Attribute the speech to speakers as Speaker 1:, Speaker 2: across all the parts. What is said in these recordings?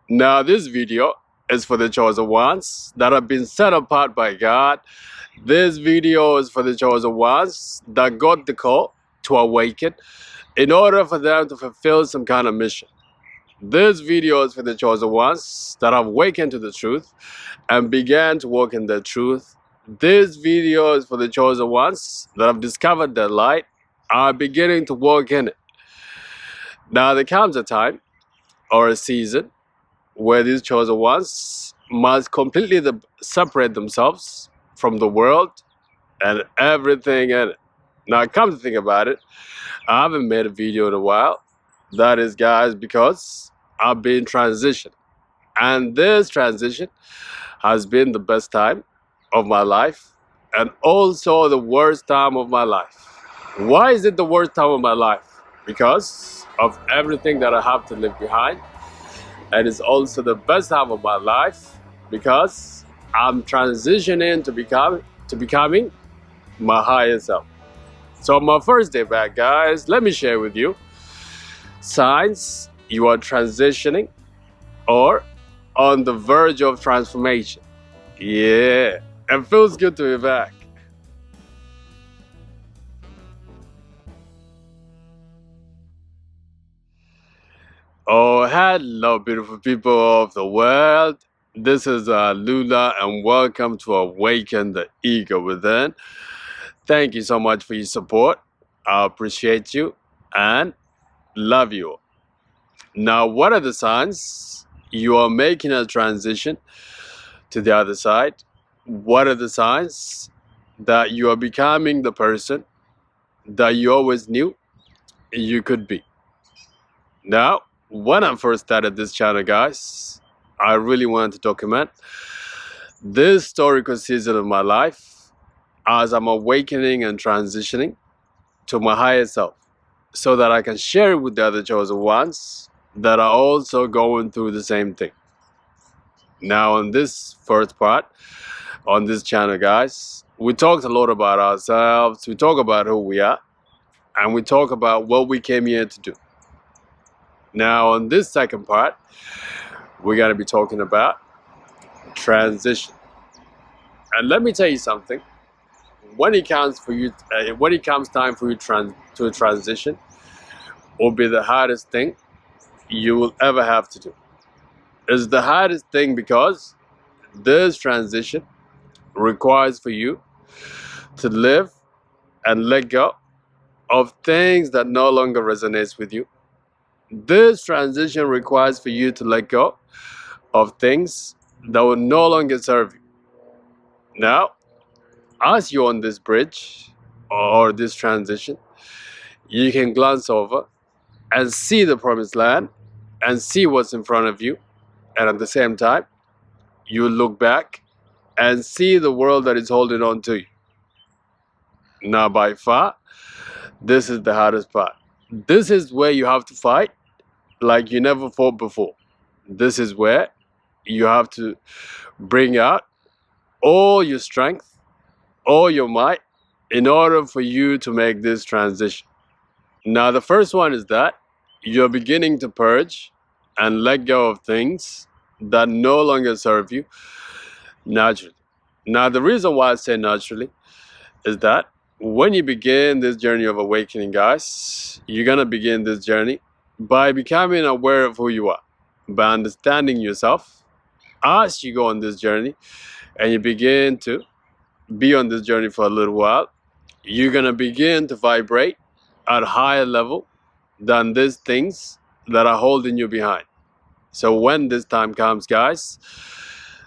Speaker 1: Now, this video is for the chosen ones that have been set apart by God. This video is for the chosen ones that got the call to awaken in order for them to fulfill some kind of mission. This video is for the chosen ones that have awakened to the truth and began to walk in the truth. This video is for the chosen ones that have discovered their light, are beginning to walk in it. Now, there comes a time or a season where these chosen ones must completely separate themselves from the world and everything in it. Now, come to think about it, I haven't made a video in a while. That is, guys, because I've been transitioning. And this transition has been the best time of my life and also the worst time of my life. Why is it the worst time of my life? Because of everything that I have to leave behind. And it's also the best time of my life because I'm transitioning to becoming my higher self. So my first day back, guys, let me share with you signs you are transitioning or on the verge of transformation. Yeah, it feels good to be back. Oh, hello, beautiful people of the world. This is Lula, and welcome to Awaken the Ego Within. Thank you so much for your support. I appreciate you and love you. Now, what are the signs you are making a transition to the other side? What are the signs that you are becoming the person that you always knew you could be? Now, when I first started this channel, guys, I really wanted to document this historical season of my life as I'm awakening and transitioning to my higher self so that I can share it with the other chosen ones that are also going through the same thing. Now, on this first part, on this channel, guys, we talked a lot about ourselves, we talk about who we are, and we talk about what we came here to do. Now, on this second part, we're going to be talking about transition. And let me tell you something. When it comes time for you to transition, will be the hardest thing you will ever have to do. It's the hardest thing because this transition requires for you to live and let go of things that no longer resonates with you. This transition requires for you to let go of things that will no longer serve you. Now, as you're on this bridge or this transition, you can glance over and see the promised land and see what's in front of you. And at the same time, you look back and see the world that is holding on to you. Now, by far, this is the hardest part. This is where you have to fight like you never fought before. This is where you have to bring out all your strength, all your might, in order for you to make this transition. Now, the first one is that you're beginning to purge and let go of things that no longer serve you naturally. Now, the reason why I say naturally is that when you begin this journey of awakening, guys, you're going to begin this journey by becoming aware of who you are, by understanding yourself as you go on this journey and you begin to be on this journey for a little while. You're going to begin to vibrate at a higher level than these things that are holding you behind. So when this time comes, guys,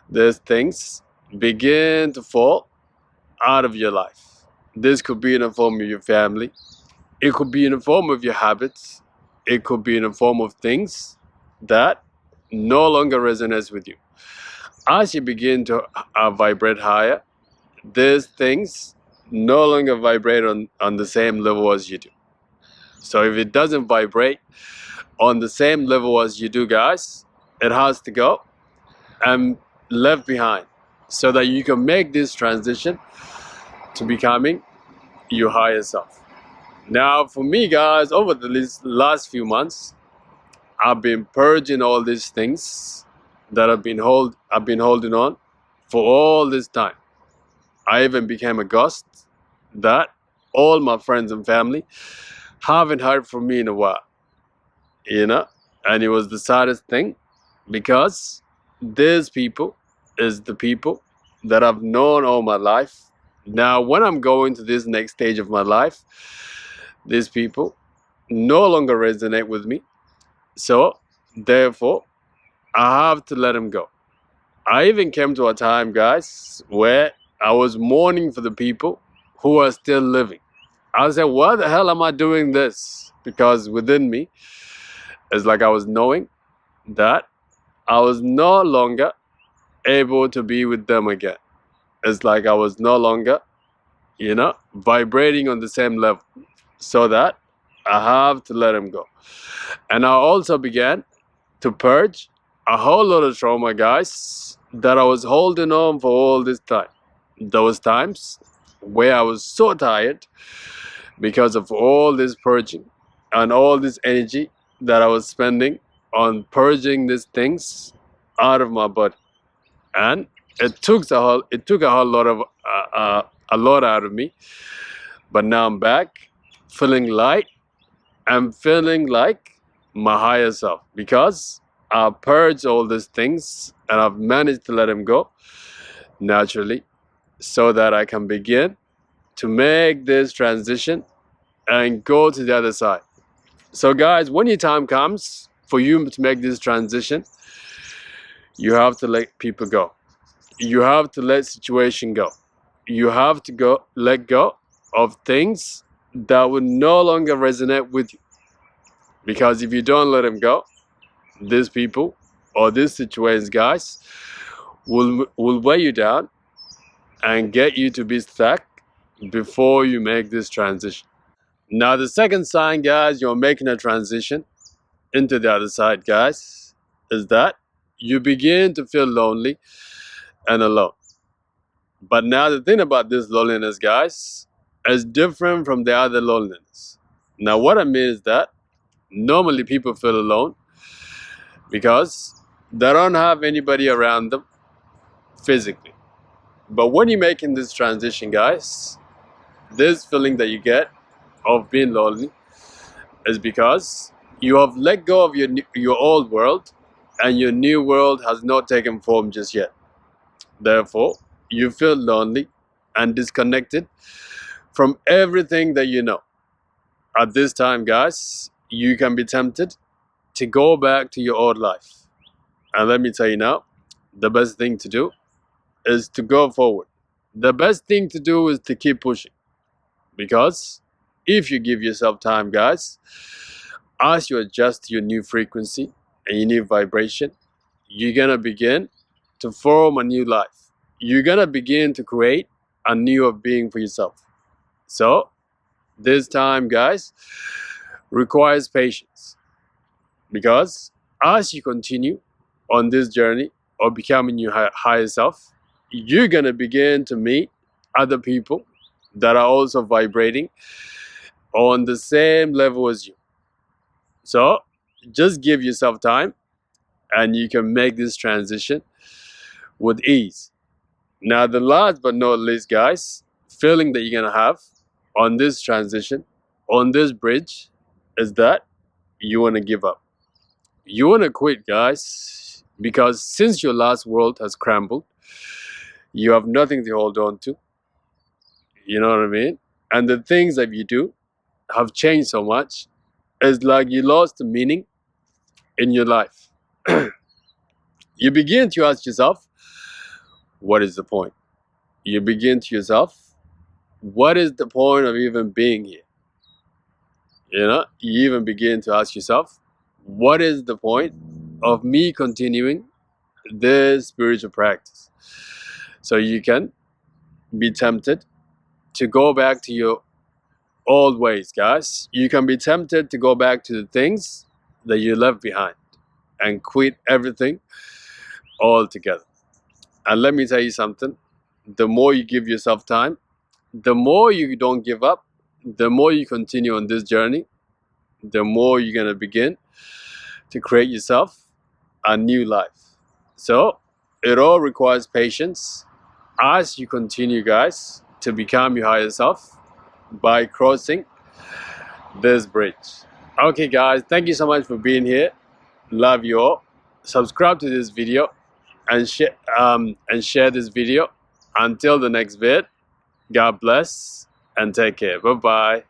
Speaker 1: these things begin to fall out of your life. This could be in the form of your family. It could be in the form of your habits. It could be in the form of things that no longer resonates with you. As you begin to vibrate higher, these things no longer vibrate on the same level as you do. So if it doesn't vibrate on the same level as you do, guys, it has to go and left behind so that you can make this transition to becoming your higher self. Now, for me, guys, over the last few months, I've been purging all these things that I've been holding on for all this time. I even became a ghost that all my friends and family haven't heard from me in a while, you know? And it was the saddest thing because these people is the people that I've known all my life. Now, when I'm going to this next stage of my life, these people no longer resonate with me. So, therefore, I have to let them go. I even came to a time, guys, where I was mourning for the people who are still living. I said, why the hell am I doing this? Because within me, it's like I was knowing that I was no longer able to be with them again. It's like I was no longer, vibrating on the same level. So that I have to let them go. And I also began to purge a whole lot of trauma, guys, that I was holding on for all this time. Those times where I was so tired because of all this purging and all this energy that I was spending on purging these things out of my body. And it took a whole lot of a lot out of me. But now I'm back, feeling light. I'm feeling like my higher self because I purged all these things and I've managed to let them go naturally so that I can begin to make this transition and go to the other side. So guys, when your time comes for you to make this transition, you have to let people go. You have to let situation go. You have to let go of things that would no longer resonate with you. Because if you don't let them go, these people or these situations, guys, will weigh you down and get you to be stuck before you make this transition. Now, the second sign, guys, you're making a transition into the other side, guys, is that you begin to feel lonely and alone. But now the thing about this loneliness, guys, is different from the other loneliness. Now, what I mean is that normally people feel alone because they don't have anybody around them physically. But when you're making this transition, guys, this feeling that you get of being lonely is because you have let go of your old world and your new world has not taken form just yet. Therefore, you feel lonely and disconnected from everything that you know. At this time, guys, you can be tempted to go back to your old life. And let me tell you now, the best thing to do is to go forward. The best thing to do is to keep pushing. Because if you give yourself time, guys, as you adjust to your new frequency and your new vibration, you're going to begin to form a new life. You're going to begin to create a new being for yourself. So, this time, guys, requires patience. Because as you continue on this journey of becoming your higher self, you're going to begin to meet other people that are also vibrating on the same level as you. So just give yourself time and you can make this transition with ease. Now, the last but not least, guys, feeling that you're going to have on this transition, on this bridge, is that you want to give up. You want to quit, guys, because since your last world has crumbled, you have nothing to hold on to. You know what I mean? And the things that you do have changed so much. It's like you lost the meaning in your life. You begin to ask yourself, what is the point? You begin to yourself, what is the point of even being here? You even begin to ask yourself, what is the point of me continuing this spiritual practice? So you can be tempted to go back to your old ways, guys. You can be tempted to go back to the things that you left behind and quit everything altogether. And let me tell you something, the more you give yourself time, the more you don't give up, the more you continue on this journey, the more you're going to begin to create yourself a new life. So it all requires patience as you continue, guys, to become your higher self by crossing this bridge. Okay, guys, thank you so much for being here. Love you all. Subscribe to this video and share this video. Until the next vid, God bless and take care. Bye bye.